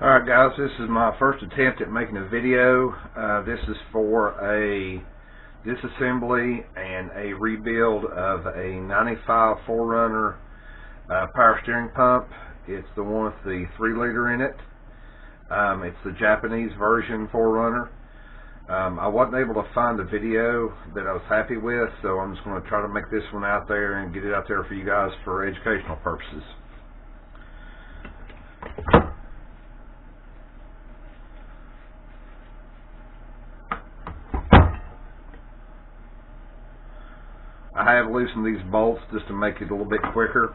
Alright guys, this is my first attempt at making a video. This is for a disassembly and a rebuild of a 95 4Runner power steering pump. It's the one with the 3 liter in it. It's the Japanese version 4Runner. I wasn't able to find a video that I was happy with, so I'm just going to try to make this one out there and get it out there for you guys for educational purposes. I have loosened these bolts just to make it a little bit quicker.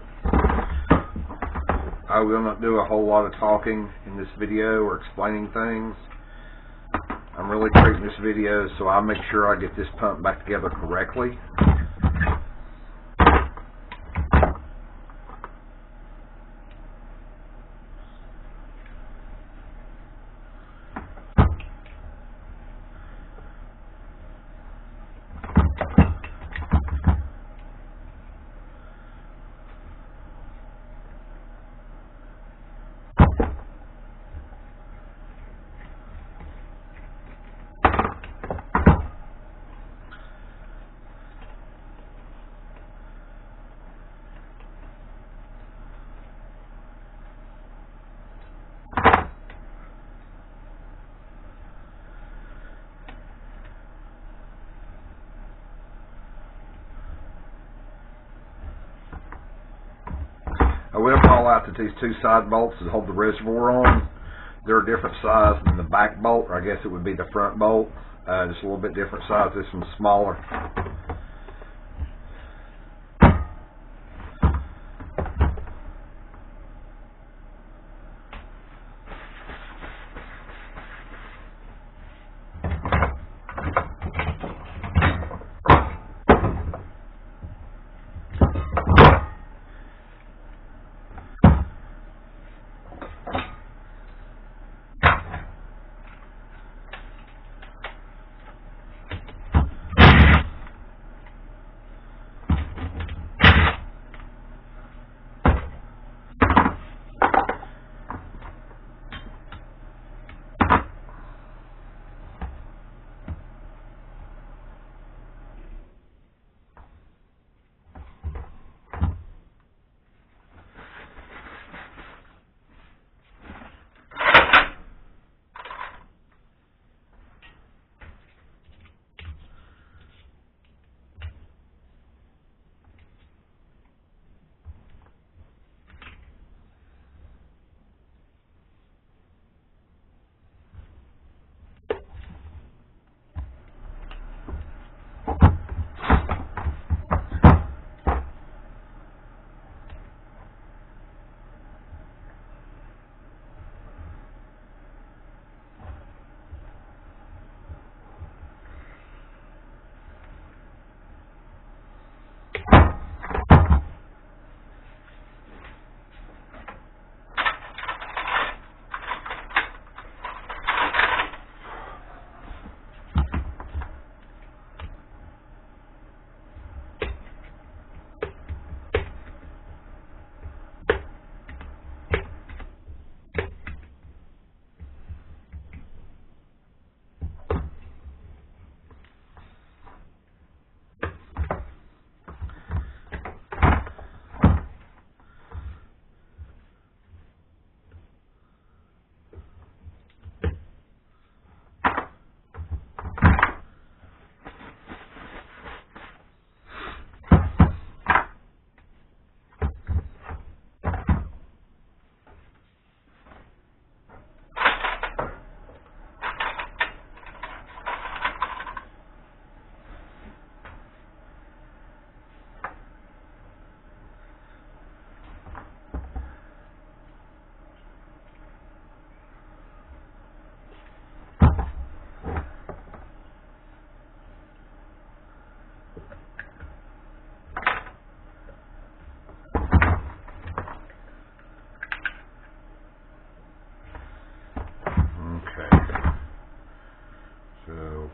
I will not do a whole lot of talking in this video or explaining things. I'm really treating this video so I'll make sure I get this pump back together correctly. I will call out that these two side bolts that hold the reservoir on, they're a different size than the back bolt, or I guess it would be the front bolt. Just a little bit different size. This one's smaller.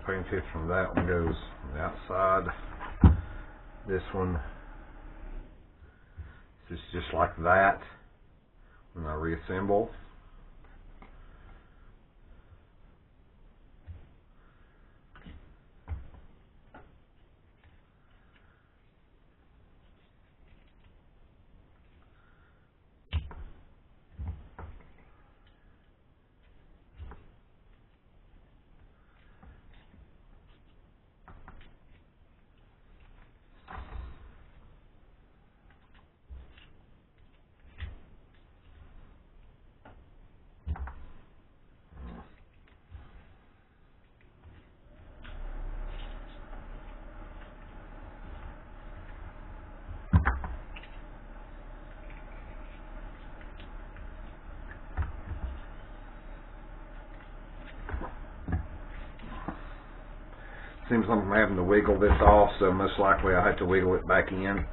Paint from that one goes on the outside. This one is just like that when I reassemble. Seems like I'm having to wiggle this off, so most likely I have to wiggle it back in.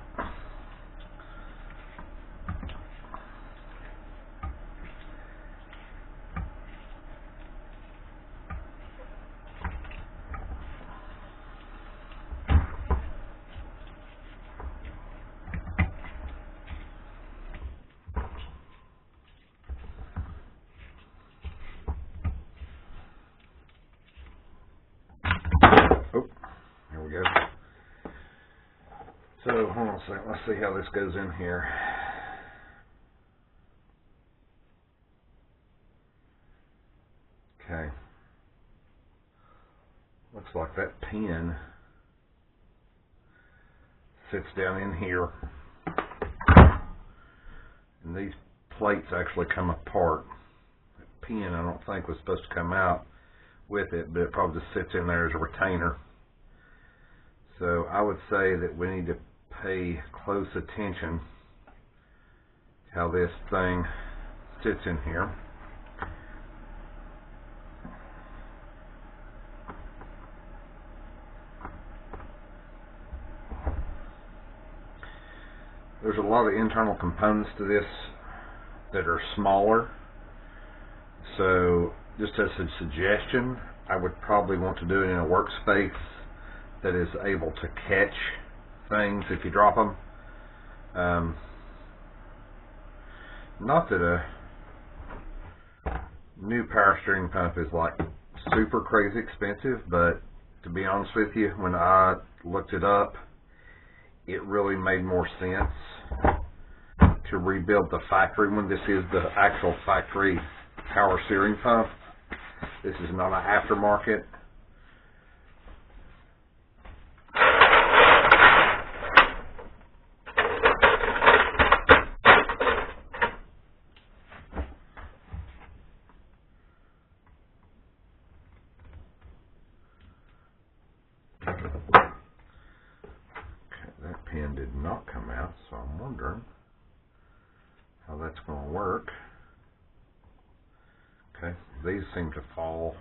So, hold on a second. Let's see how this goes in here. Okay. Looks like that pin sits down in here. And these plates actually come apart. That pin, I don't think, was supposed to come out with it, but it probably just sits in there as a retainer. So I would say that we need to pay close attention to how this thing sits in here. There's a lot of internal components to this that are smaller. So just as a suggestion, I would probably want to do it in a workspace that is able to catch things if you drop them. Not that a new power steering pump is like super crazy expensive, but to be honest with you, when I looked it up, it really made more sense to rebuild the factory one. This is the actual factory power steering pump. This is not an aftermarket. That pin did not come out, so I'm wondering how that's going to work. Okay, these seem to fall,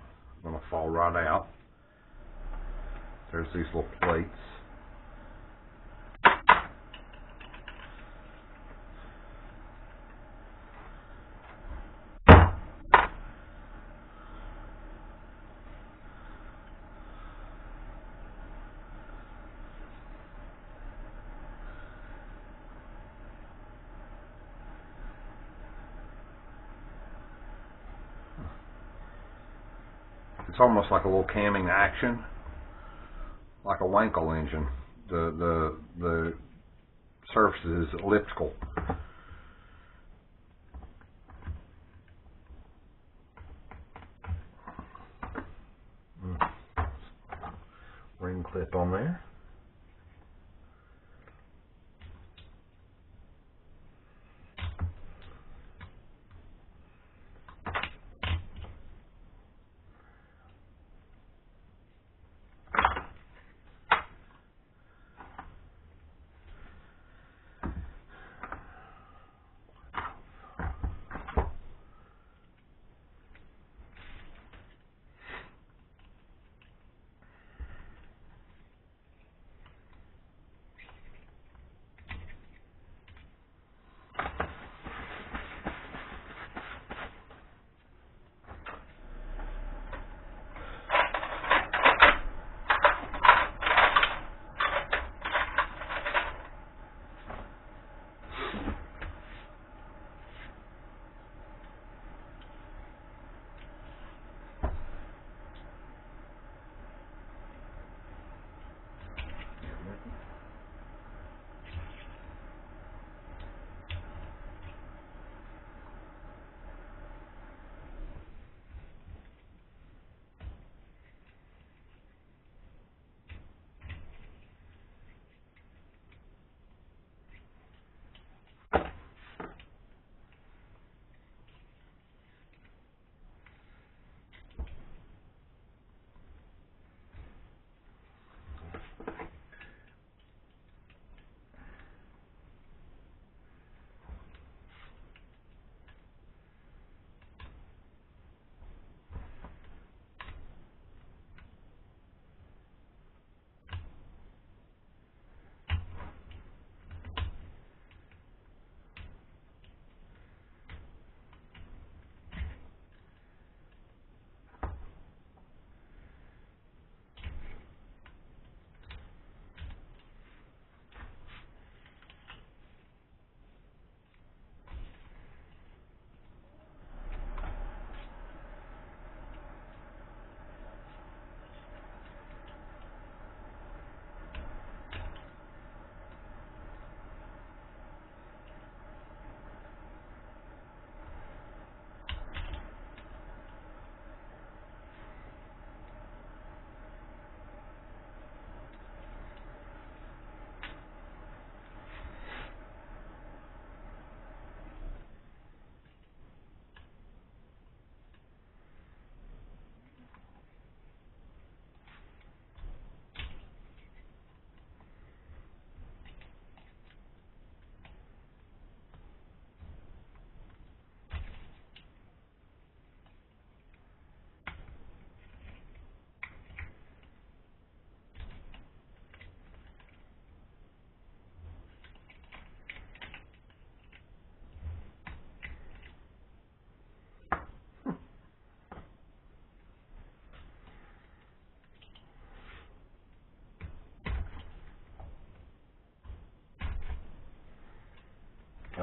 going to fall right out. There's these little plates. It's almost like a little camming action, like a Wankel engine. The surface is elliptical. Ring clip on there.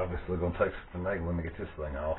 obviously going to take some finagling to get this thing off.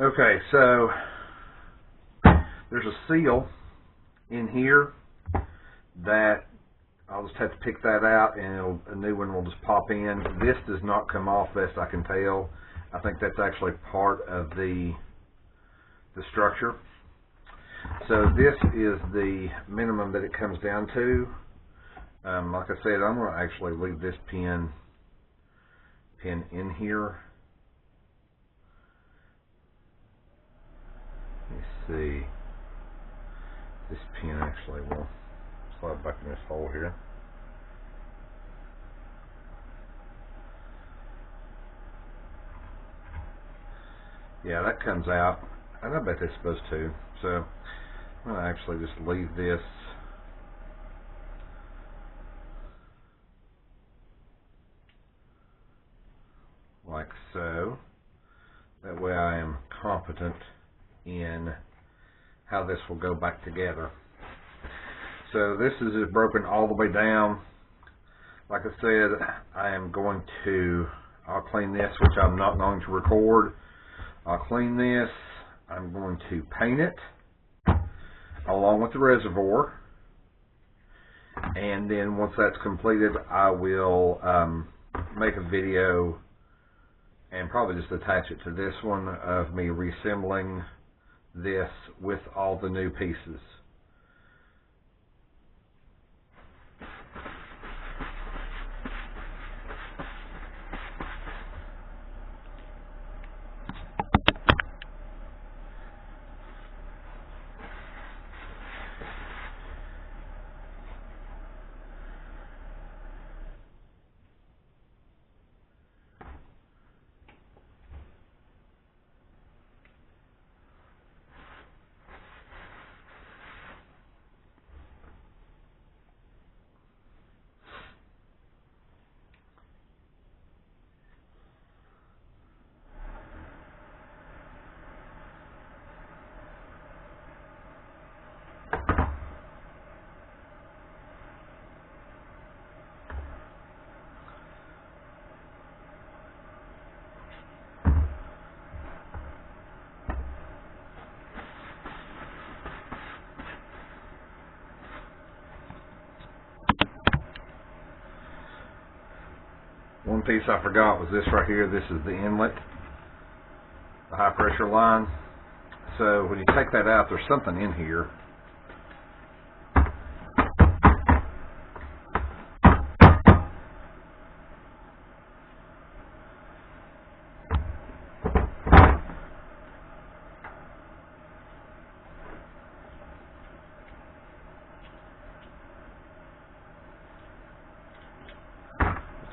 Okay, so there's a seal in here that I'll just have to pick that out, and a new one will just pop in. This does not come off, best I can tell. I think that's actually part of the structure. So this is the minimum that it comes down to. Like I said, I'm going to actually leave this pin in here. Let's see. This pin actually will slide back in this hole here. Yeah, that comes out, and I bet it's supposed to. So I'm going to actually just leave this like so. That way I am competent in how this will go back together. So this is just broken all the way down. Like I said, I'll clean this, which I'm not going to record. I'll clean this. I'm going to paint it along with the reservoir. And then once that's completed, I will make a video and probably just attach it to this one of me reassembling this with all the new pieces. One piece I forgot was this right here. This is the inlet, the high pressure line. So when you take that out, there's something in here.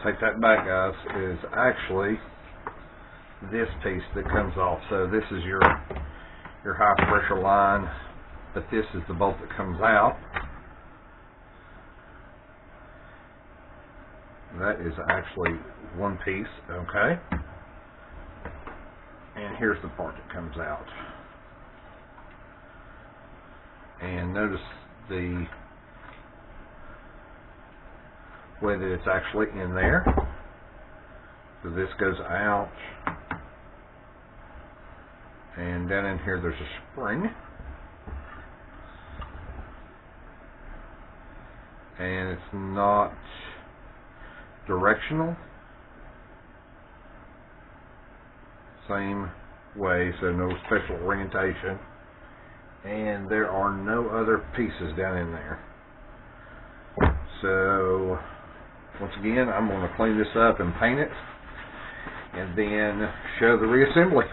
Take that back, guys, is actually this piece that comes off. So this is your high pressure line, but this is the bolt that comes out. That is actually one piece, okay? And here's the part that comes out. And notice the way that it's actually in there. So this goes out, and down in here there's a spring, and it's not directional. Same way, so no special orientation, and there are no other pieces down in there. So once again, I'm going to clean this up and paint it, and then show the reassembly.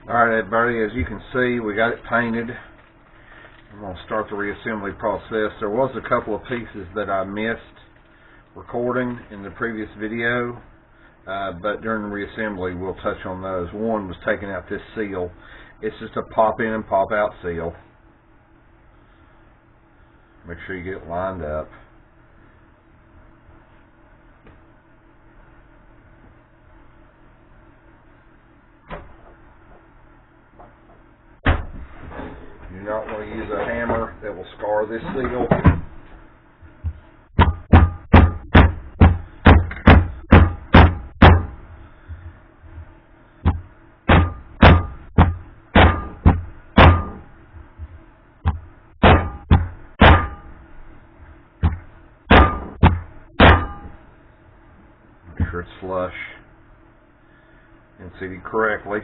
Alright everybody, as you can see, we got it painted. I'm going to start the reassembly process. There was a couple of pieces that I missed recording in the previous video, but during the reassembly we'll touch on those. One was taking out this seal. It's just a pop in and pop out seal. Make sure you get it lined up. You do not want to use a hammer that will scar this seal. Make sure it's flush and seated correctly.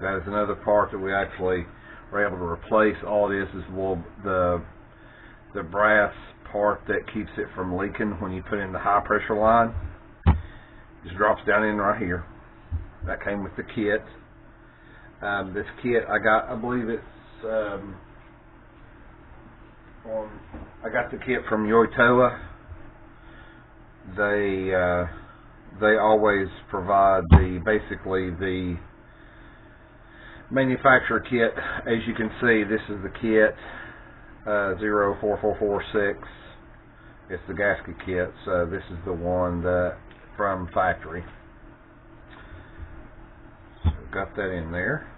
That is another part that we actually were able to replace. All it is the brass part that keeps it from leaking when you put in the high pressure line. Just drops down in right here. That came with the kit. This kit I got, I believe it's I got the kit from Yoitoa. They always provide basically the manufacturer kit. As you can see, this is the kit 04446. It's the gasket kit, so this is the one that from factory. So got that in there.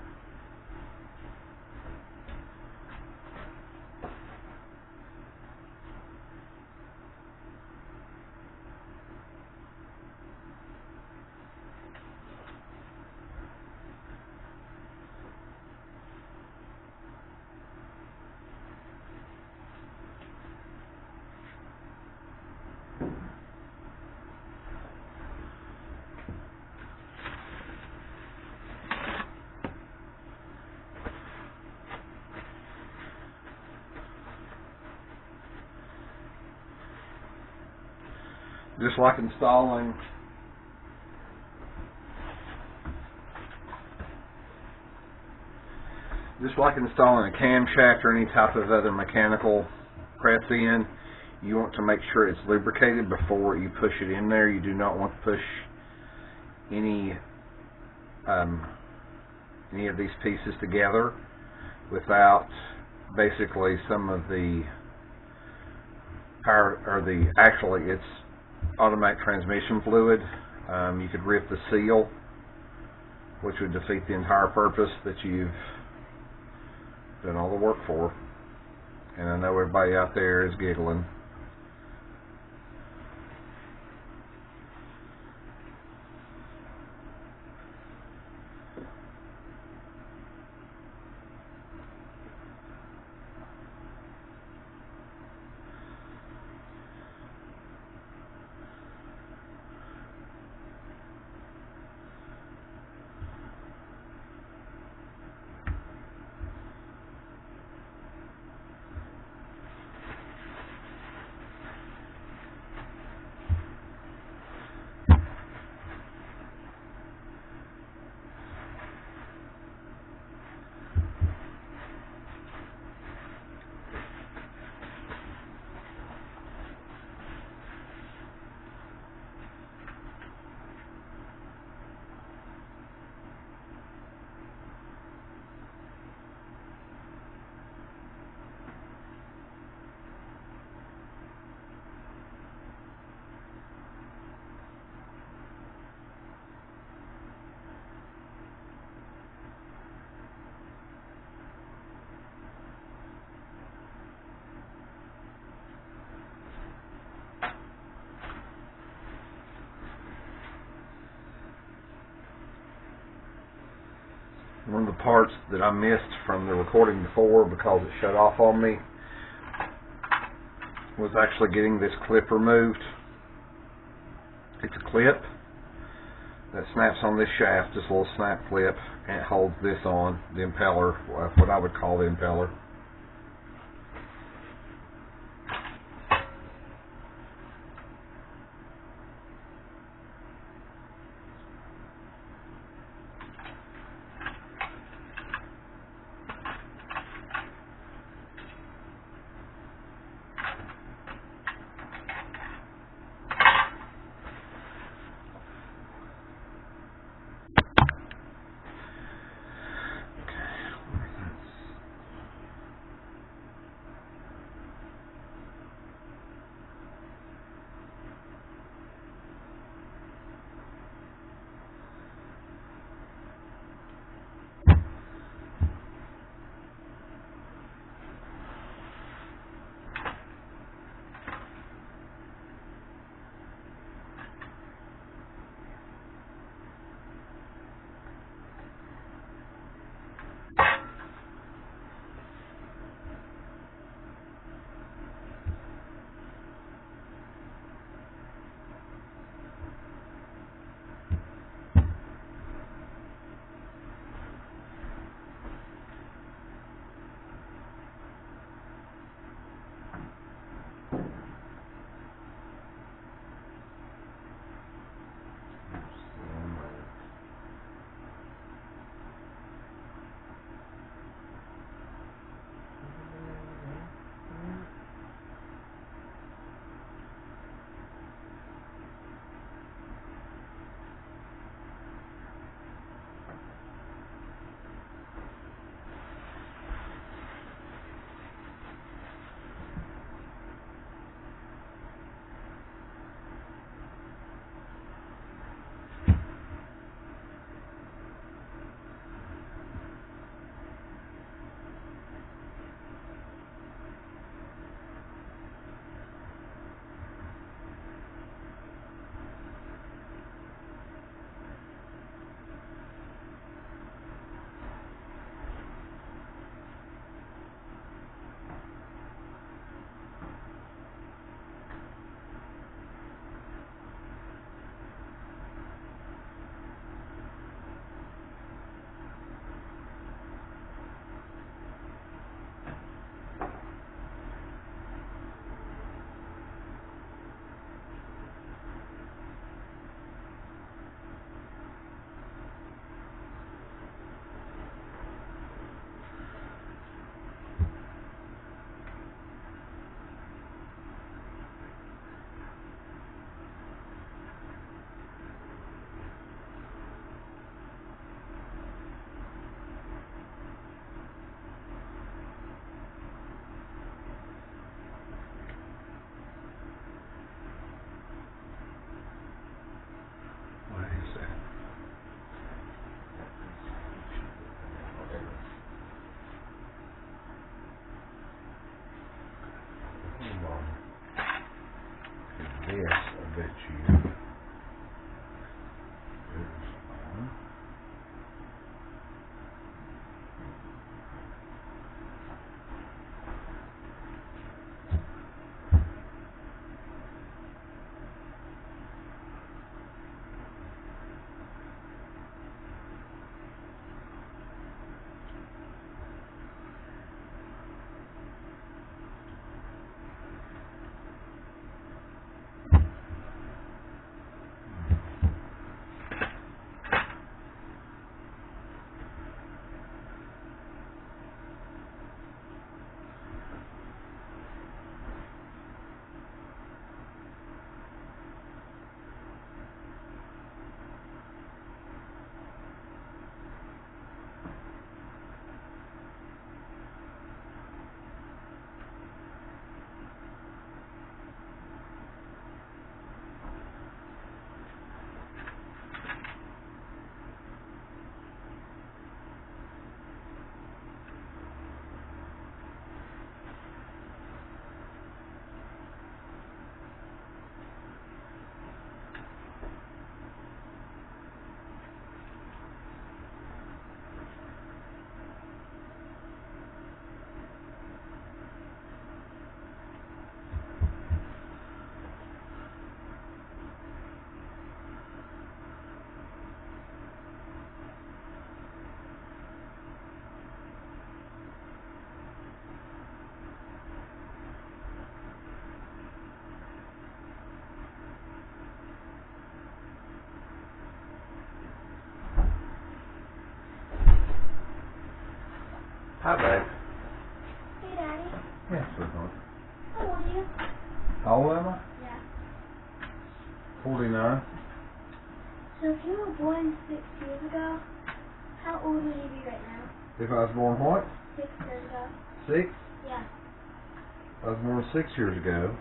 Just like installing a camshaft or any type of other mechanical press in, you want to make sure it's lubricated before you push it in there. You do not want to push any of these pieces together without basically some of the power, or it's automatic transmission fluid. You could rip the seal, which would defeat the entire purpose that you've done all the work for. And I know everybody out there is giggling. One of the parts that I missed from the recording before because it shut off on me was actually getting this clip removed. It's a clip that snaps on this shaft, this little snap clip, and it holds this on, the impeller, what I would call the impeller. Hi, babe. Hey, Daddy. Yes, sweetheart. How old are you? How old am I? Yeah. 49. So if you were born 6 years ago, how old would you be right now? If I was born what? 6 years ago. 6? Yeah. I was born 6 years ago.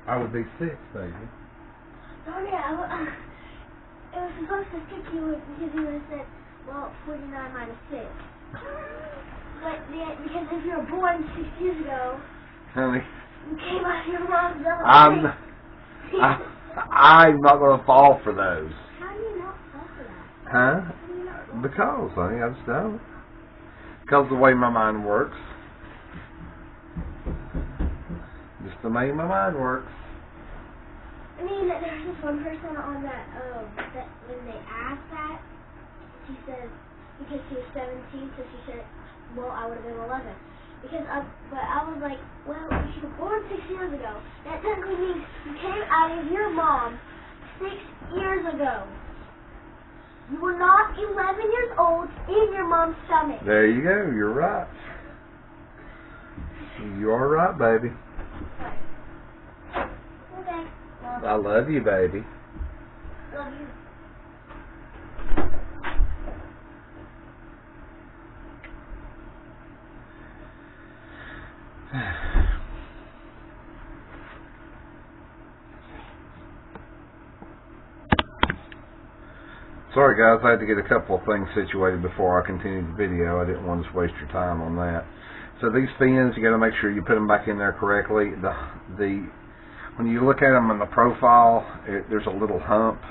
I would be 6, baby. Oh yeah, it was supposed to stick you with, because you would have said, well, 49 minus 6. But because if you were born 6 years ago, Honey, you came out of your mom's belly. I'm not going to fall for those. How do you not fall for that? Huh? How do you not fall? Because, honey, I just don't. Because of the way my mind works. Just the way my mind works. I mean, there's this one person on that when they asked that, she said, because she was 17, so she said, well, I would have been 11. But I was like, well, if you were born 6 years ago, that technically means you came out of your mom 6 years ago. You were not 11 years old in your mom's stomach. There you go. You're right. You are right, baby. Okay. Well, I love you, baby. love you. Sorry guys, I had to get a couple of things situated before I continued the video. I didn't want to waste your time on that. So these fins, you got to make sure you put them back in there correctly. When you look at them in the profile, there's a little hump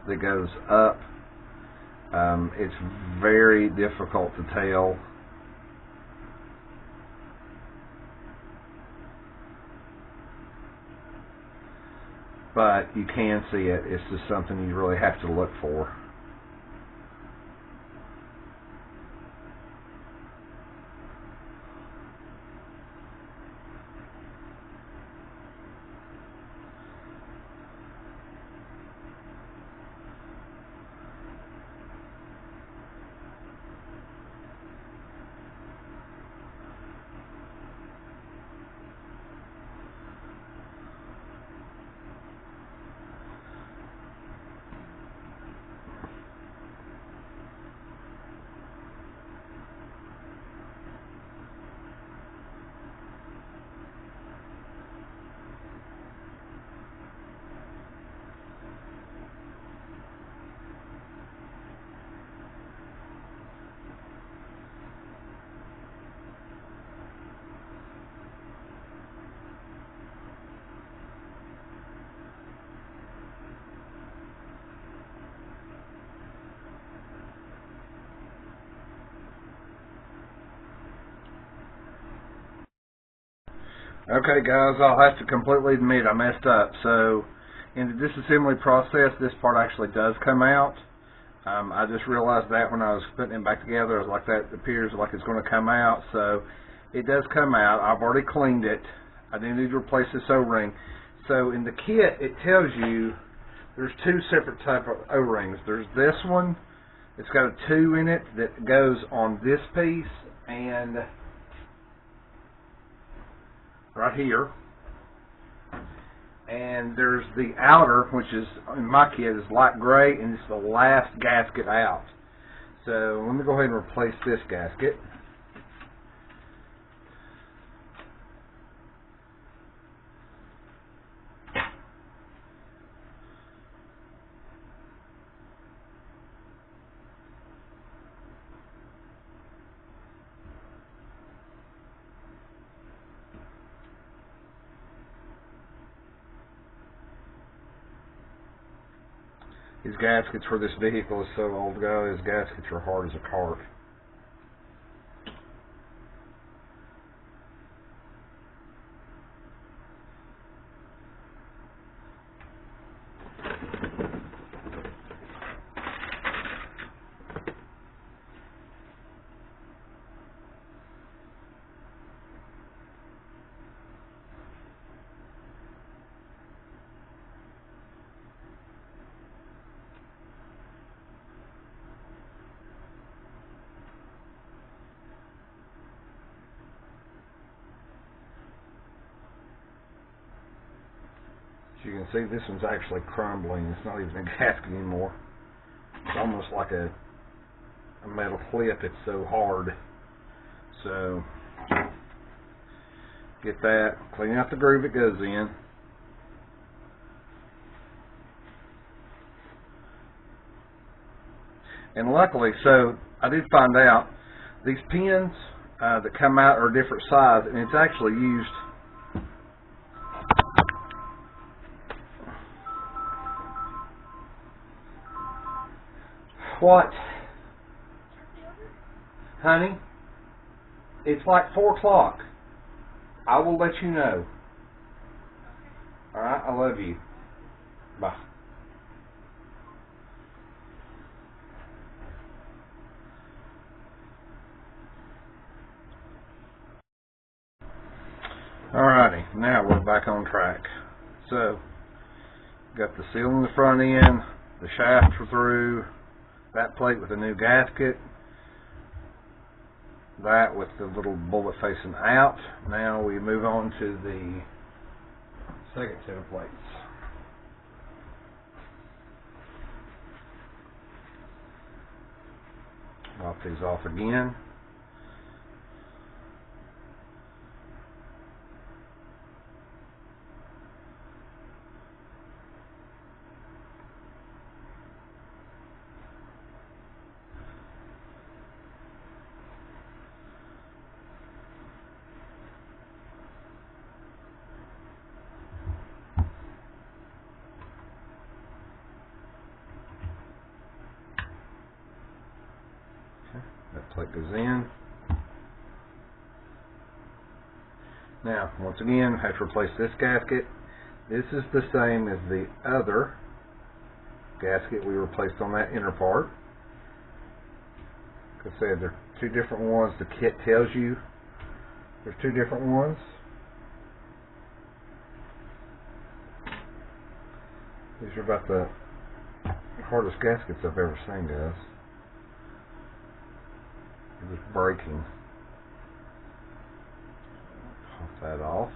that goes up. It's very difficult to tell. But you can see it. It's just something you really have to look for. Okay guys, I'll have to completely admit I messed up. So in the disassembly process, this part actually does come out. I just realized that when I was putting it back together. I was like, that appears like it's going to come out. So it does come out. I've already cleaned it. I do need to replace this O-ring. So in the kit, it tells you there's two separate type of O-rings. There's this one. It's got a 2 in it that goes on this piece and right here. And there's the outer, which is, in my kit, is light gray, and it's the last gasket out. So let me go ahead and replace this gasket. These gaskets for this vehicle is so old ago, these gaskets are hard as a cart. you can see, this one's actually crumbling. It's not even a gasket anymore. It's almost like a metal clip. It's so hard. So get that, clean out the groove it goes in. And luckily, so I did find out these pins that come out are different size, and it's actually used. What? Honey? It's like 4 o'clock. I will let you know. Alright, I love you. Bye. Alrighty, now we're back on track. So, got the seal in the front end, the shafts are through, that plate with a new gasket, that with the little bullet facing out. Now we move on to the second set of plates. Pop these off again. That plate goes in. Now, once again, I have to replace this gasket. This is the same as the other gasket we replaced on that inner part. Like I said, there are 2 different ones. The kit tells you there's 2 different ones. These are about the hardest gaskets I've ever seen, guys. Just breaking. Pop that off.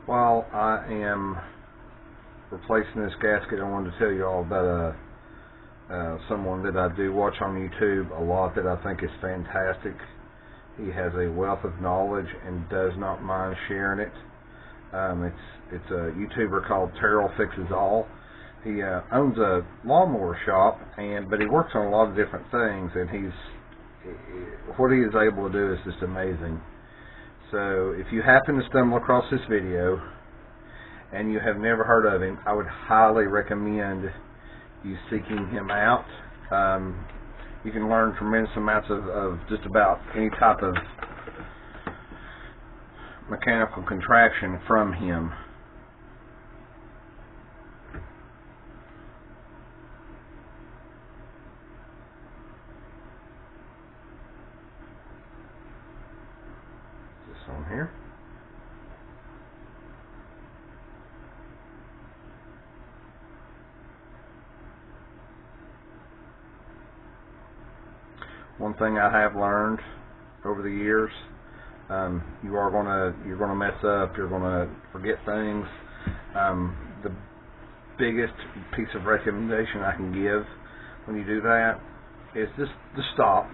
While I am replacing this gasket, I wanted to tell you all about someone that I do watch on YouTube a lot that I think is fantastic. He has a wealth of knowledge and does not mind sharing it. It's a YouTuber called Terrell Fixes All. He owns a lawnmower shop, but he works on a lot of different things, and what he is able to do is just amazing. So if you happen to stumble across this video and you have never heard of him, I would highly recommend you seeking him out. You can learn tremendous amounts of just about any type of mechanical contraction from him. This on here. One thing I have learned over the years, you're gonna mess up, you're gonna forget things. The biggest piece of recommendation I can give when you do that is just stop.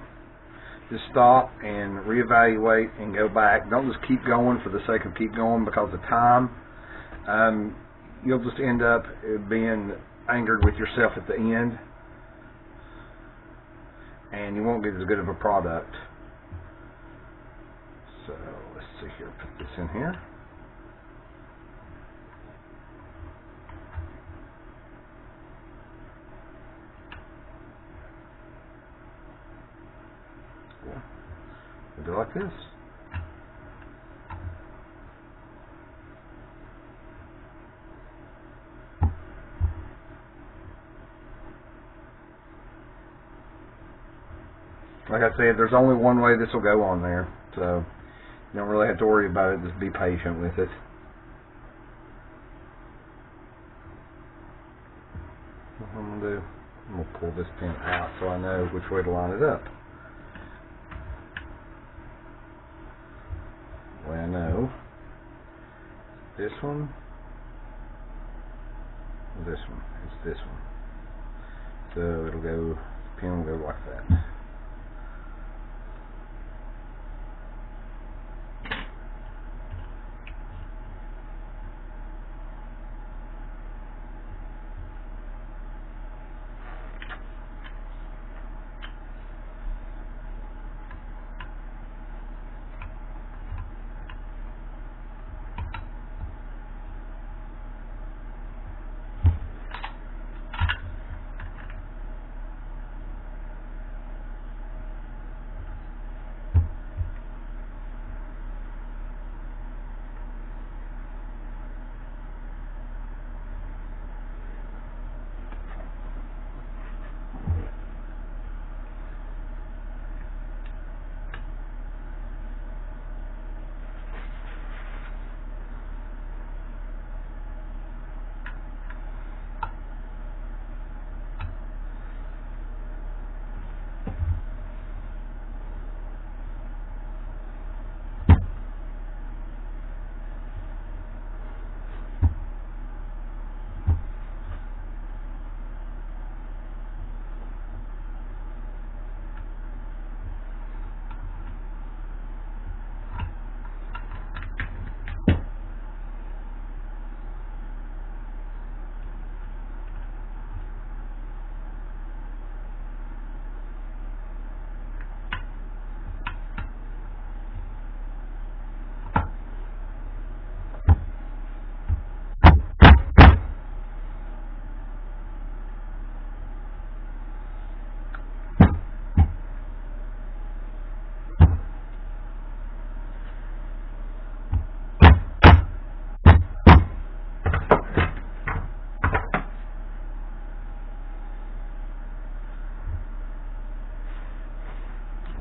Just stop and reevaluate and go back. Don't just keep going for the sake of keep going because of time. You'll just end up being angered with yourself at the end, and you won't get as good of a product. So let's see here, put this in here. Cool. We'll do like this. Like I said, there's only one way this will go on there, so you don't really have to worry about it. Just be patient with it. What I'm going to do, I'm going to pull this pin out so I know which way to line it up. The way I know, this one, this one, it's this one. So it'll go, the pin will go like that.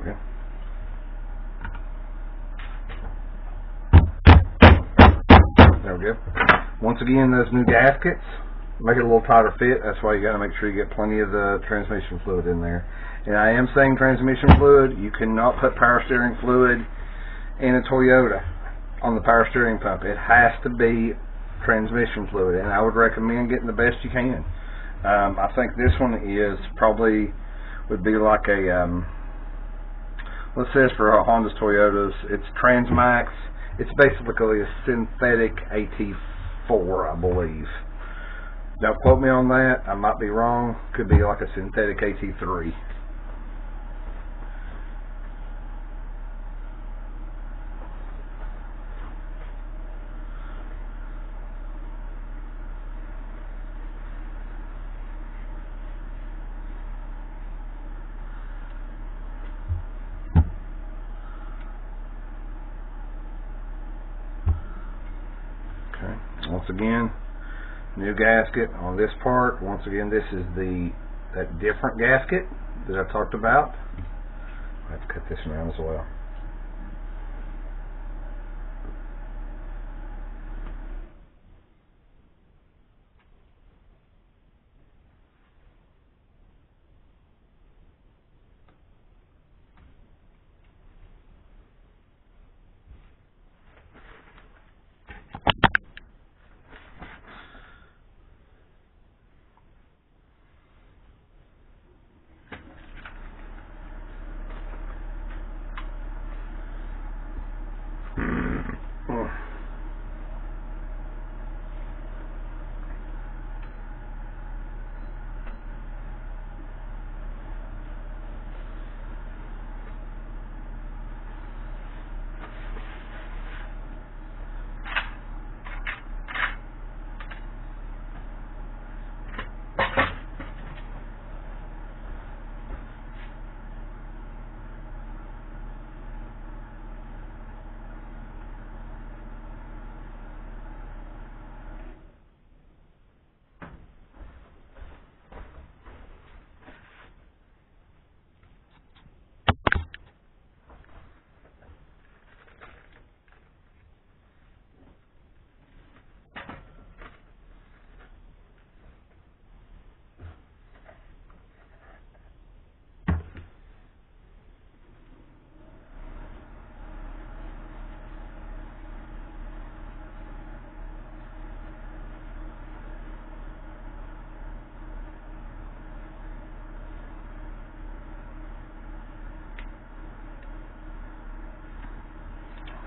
Okay. There we go. Once again, those new gaskets make it a little tighter fit. That's why you got to make sure you get plenty of the transmission fluid in there. And I am saying transmission fluid. You cannot put power steering fluid in a Toyota on the power steering pump. It has to be transmission fluid, and I would recommend getting the best you can. I think this one is probably would be like a let's say it's for Honda's, Toyotas. It's Transmax. It's basically a synthetic AT4, I believe. Don't quote me on that. I might be wrong. Could be like a synthetic AT3. Once again, new gasket on this part. Once again, this is that different gasket that I talked about. I have to cut this around as well.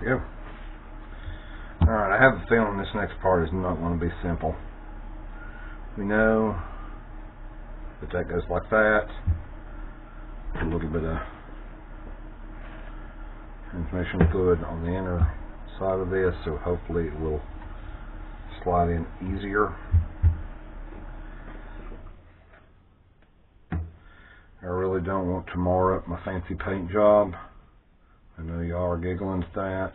we go. Alright, I have a feeling this next part is not going to be simple. We know that goes like that. A little bit of transmission fluid on the inner side of this, so hopefully it will slide in easier. I really don't want to mar up my fancy paint job. I know y'all are giggling at that.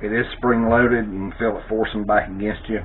It is spring loaded. You can feel it forcing back against you.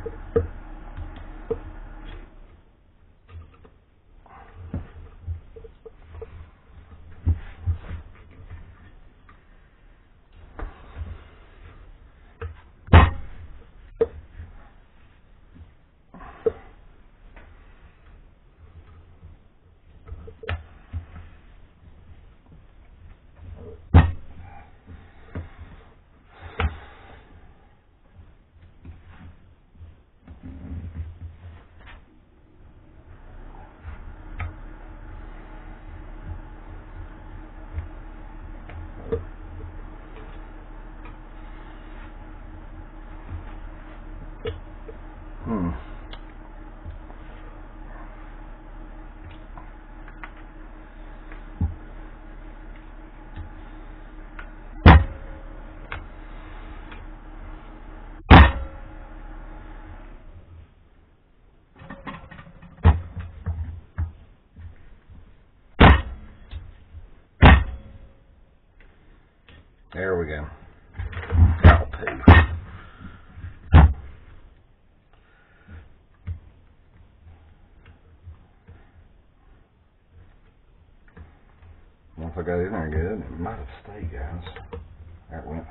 There we go. That'll pay. Once I got in there good, it might have stayed, guys. There it went.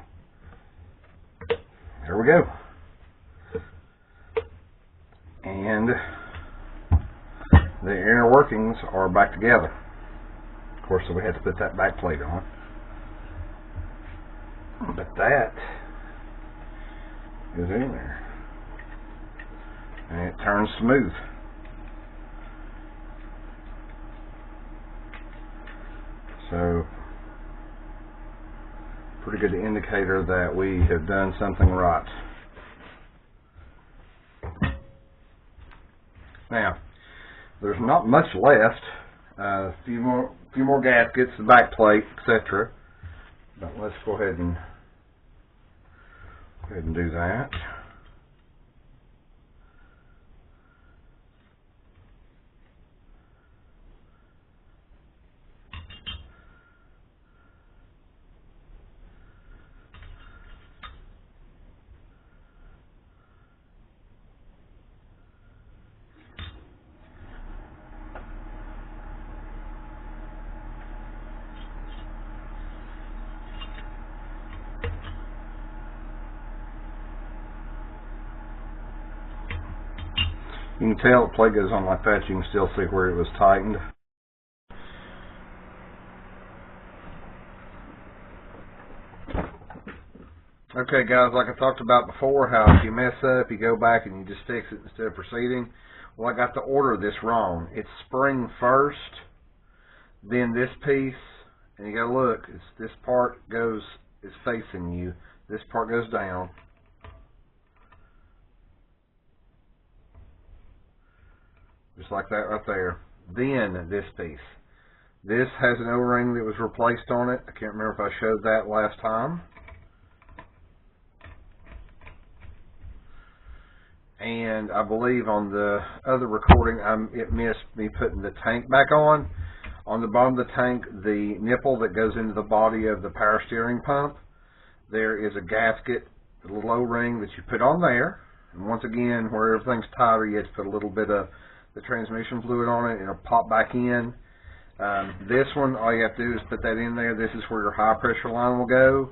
There we go. And the inner workings are back together. Of course, so we had to put that back plate on. But that is in there. And it turns smooth. So, pretty good indicator that we have done something right. Now, there's not much left. A few more gaskets, the back plate, etc. But let's go ahead and do that. You can tell the plate goes on like that. You can still see where it was tightened. Okay, guys, like I talked about before, how if you mess up, you go back and you just fix it instead of proceeding. Well, I got the order of this wrong. It's spring first, then this piece, and you gotta look. This part is facing you. This part goes down. Just like that right there. Then this piece. This has an O-ring that was replaced on it. I can't remember if I showed that last time. And I believe on the other recording, it missed me putting the tank back on. On the bottom of the tank, the nipple that goes into the body of the power steering pump, there is a gasket the little O-ring that you put on there. And once again, where everything's tighter, you have to put a little bit of the transmission fluid on it. It'll pop back in. This one, all you have to do is put that in there. This is where your high pressure line will go.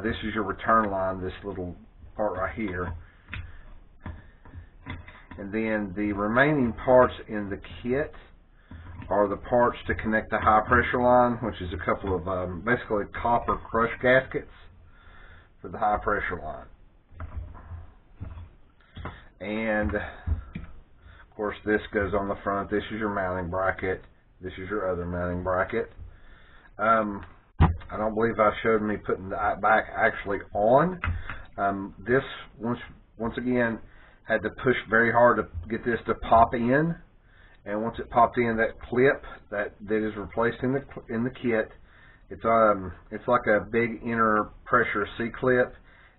This is your return line, this little part right here. And then the remaining parts in the kit are the parts to connect the high pressure line, which is a couple of basically copper crush gaskets for the high pressure line. And of course this goes on the front. This is your mounting bracket. This is your other mounting bracket. I don't believe I showed me putting the back actually on. This once again had to push very hard to get this to pop in, and once it popped in, that clip that is replaced in the kit, it's like a big inner pressure C-clip.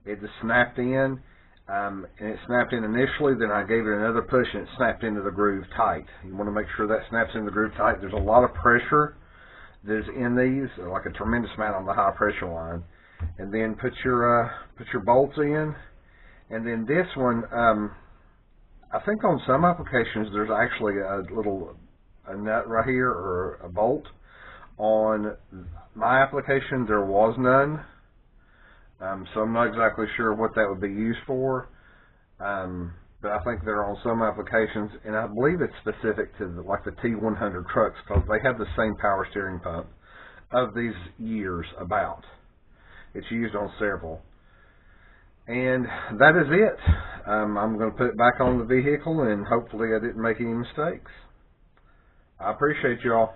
It just snapped in, and it snapped in initially. Then I gave it another push, and it snapped into the groove tight. You want to make sure that snaps in the groove tight. There's a lot of pressure that's in these, like a tremendous amount on the high pressure line. And then put your bolts in. And then this one, I think on some applications there's actually a nut right here, or a bolt. On my application there was none, so I'm not exactly sure what that would be used for. But I think they're on some applications, and I believe it's specific to like the T100 trucks, because they have the same power steering pump of these years about. It's used on several. And that is it. I'm going to put it back on the vehicle, and hopefully I didn't make any mistakes. I appreciate y'all.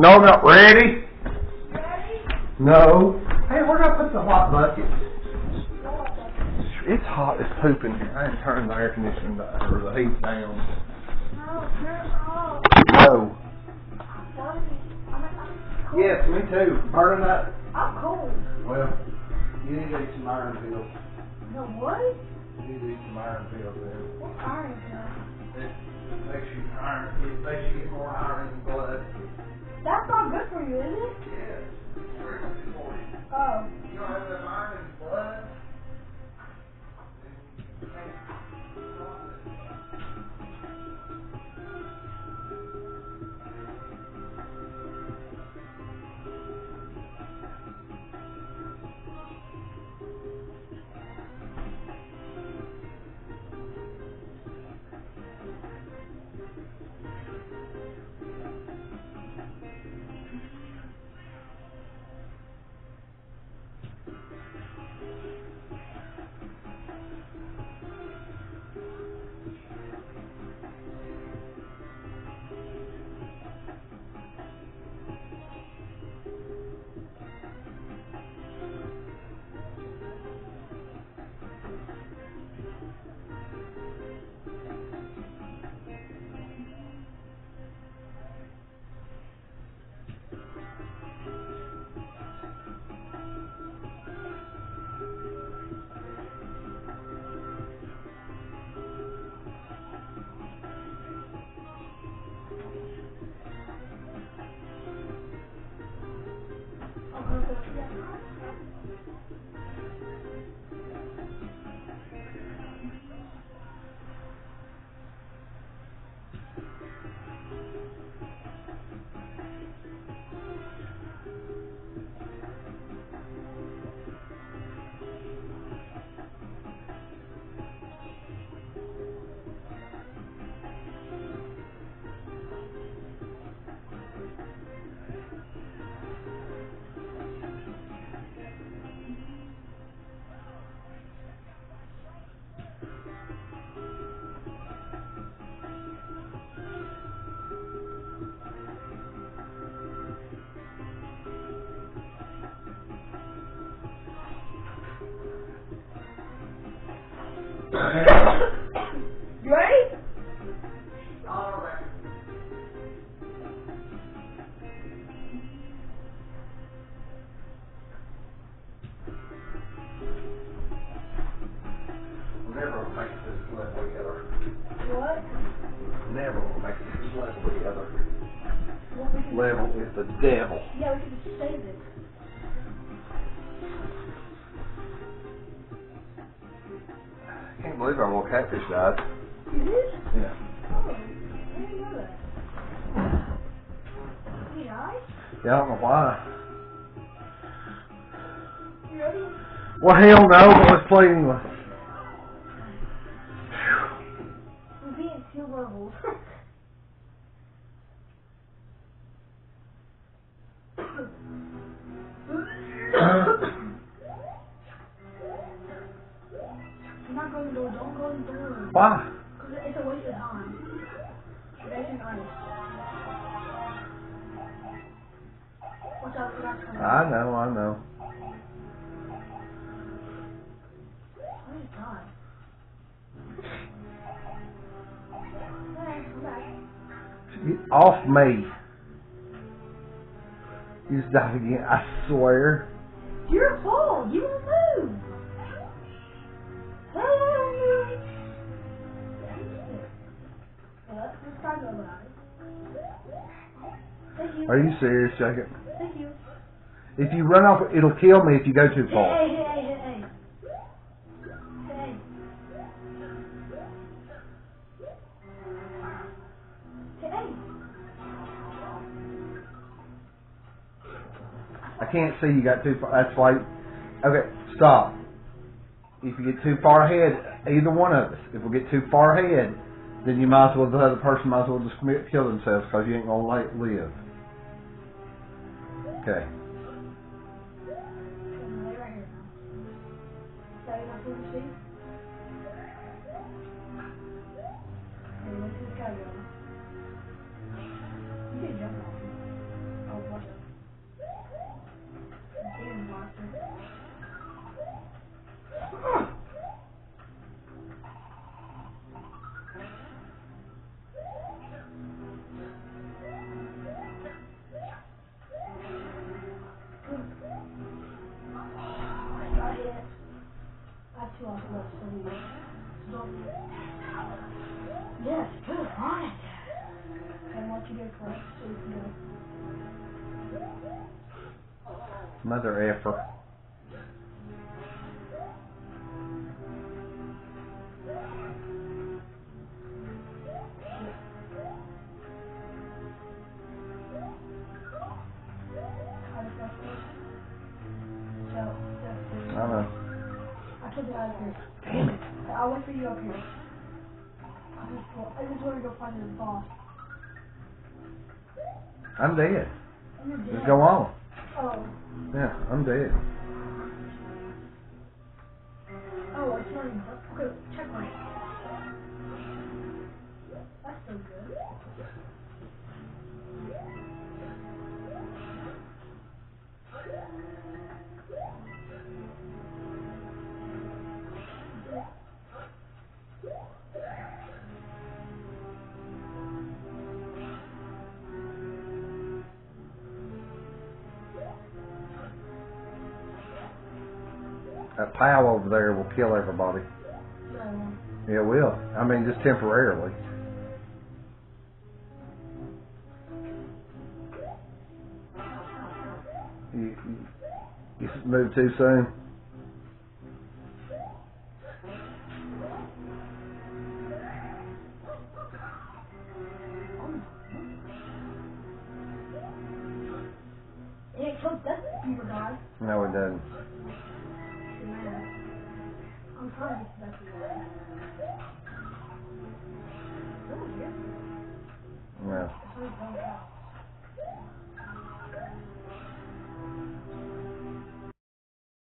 No, not ready. Ready? No. Hey, where did I put the hot bucket? It's hot as poop in here. I didn't turn the air conditioning or the heat down. No, turn it off. No. I'm cold. Yes, me too. Burning up. I'm cold. Well, you need to eat some iron pills. No, what? You need to eat some iron pills then. What iron pill? It makes you iron. It makes you get more iron in your blood. That's not good for you, is it? Yes. It's very good for you. Oh. You don't have enough iron in your blood. You ready? All right. Never will make it to this level together. What? Never will make it to this level together. What we can Level is the devil. Yeah, we can just save it. I can't believe our little catfish died. You did? Yeah. Oh, I didn't know that. Did he die? Yeah, I don't know why. You ready? Well, hell no, but let's play anyway. We're being two levels. I'm not going to the door. Don't go in the door. Why? Because it's a waste of time. There's an ice. Watch out for that coming. I know. Oh my god. Hey, I'm back. Get off me. You just died again, I swear. You're full. You won't move. Let's try to go about it. Thank you. Are you serious, Jacob? Thank you. If you run off, it'll kill me if you go too far. Hey. I can't see you got too far. That's why. Okay, stop. If you get too far ahead, either one of us, if we get too far ahead, then you might as well, the other person might as well just kill themselves because you ain't going to live. Okay. you get correct so you can go. Mother effer. I know. I took it out of here. Damn it. I'll wait for you up here. I just want to go find his boss. I'm dead. You're dead. Just go on. Oh. Yeah, I'm dead. Oh, it's not even. Okay, checkpoint. That's so good. That pile over there will kill everybody. No. It will. I mean, just temporarily. You moved too soon. It killed that beaver guy. No, it doesn't. Man. I'm trying to get back to that. Oh, yeah. No. It's like, oh, wow.